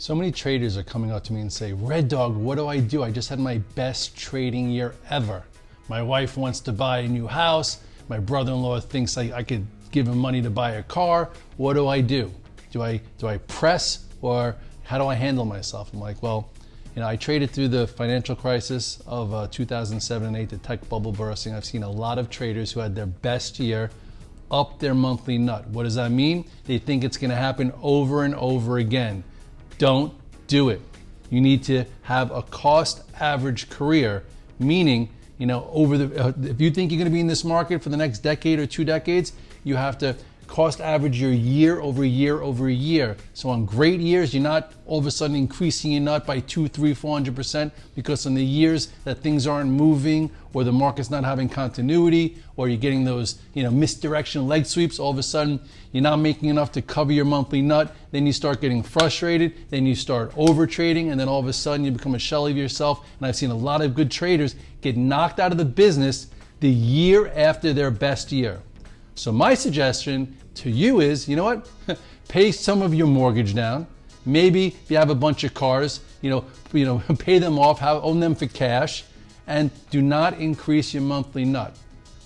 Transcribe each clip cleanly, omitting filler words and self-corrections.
So many traders are coming up to me and say, Red Dog, what do? I just had my best trading year ever. My wife wants to buy a new house. My brother-in-law thinks I could give him money to buy a car. What do I do? Do I press, or how do I handle myself? I'm like, well, I traded through the financial crisis of 2007 and 8, the tech bubble bursting. I've seen a lot of traders who had their best year up their monthly nut. What does that mean? They think it's going to happen over and over again. Don't do it. You need to have a cost average career, meaning, if you think you're going to be in this market for the next decade or 2 decades, you have to cost average your year over year over year. So on great years, you're not all of a sudden increasing your nut by 200, 300, 400%, because on the years that things aren't moving, or the market's not having continuity, or you're getting those misdirection leg sweeps, all of a sudden you're not making enough to cover your monthly nut. Then you start getting frustrated, then you start over trading, and then all of a sudden you become a shell of yourself. And I've seen a lot of good traders get knocked out of the business the year after their best year. So my suggestion to you is, pay some of your mortgage down. Maybe if you have a bunch of cars, pay them off, own them for cash, and do not increase your monthly nut.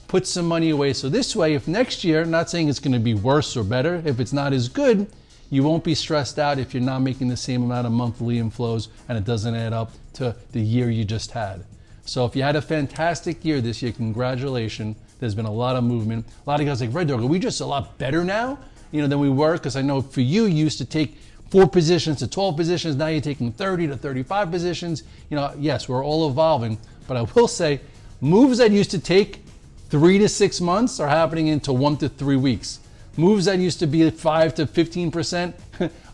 Put some money away. So this way, if next year, not saying it's going to be worse or better, if it's not as good, you won't be stressed out if you're not making the same amount of monthly inflows and it doesn't add up to the year you just had. So if you had a fantastic year this year, congratulations. There's been a lot of movement. A lot of guys like, Red Dog, are we just a lot better now, than we were? Because I know for you used to take 4 positions to 12 positions. Now you're taking 30 to 35 positions. Yes, we're all evolving. But I will say, moves that used to take 3 to 6 months are happening into 1 to 3 weeks. Moves that used to be 5 to 15%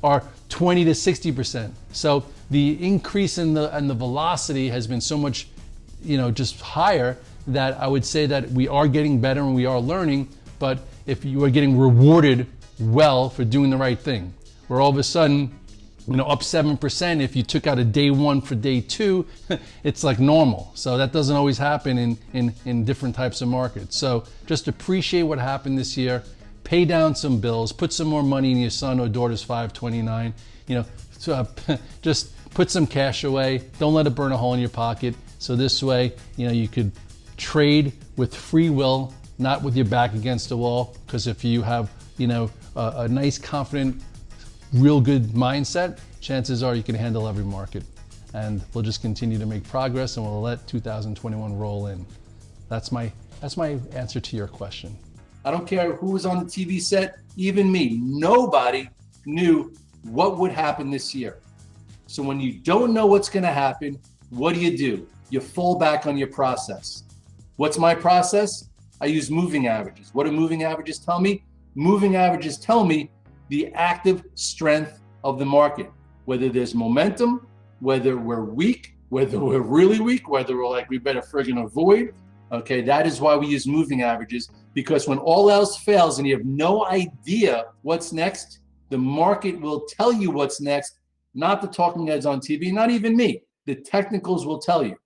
are 20 to 60%. So the increase in the velocity has been so much, just higher, that I would say that we are getting better and we are learning. But if you are getting rewarded well for doing the right thing, where all of a sudden, up 7%, if you took out a day 1 for day 2, it's like normal. So that doesn't always happen in different types of markets. So just appreciate what happened this year. Pay down some bills, put some more money in your son or daughter's 529. Just put some cash away. Don't let it burn a hole in your pocket. So this way, you could trade with free will, not with your back against the wall. Because if you have, a nice, confident, real good mindset, chances are you can handle every market. And we'll just continue to make progress, and we'll let 2021 roll in. That's my answer to your question. I don't care who was on the TV set, even me. Nobody knew what would happen this year. So when you don't know what's going to happen, what do? You fall back on your process. What's my process? I use moving averages. What do moving averages tell me? Moving averages tell me the active strength of the market, whether there's momentum, whether we're weak, whether we're really weak, whether we're like, we better friggin' avoid. Okay, that is why we use moving averages, because when all else fails and you have no idea what's next, the market will tell you what's next, not the talking heads on TV, not even me. The technicals will tell you.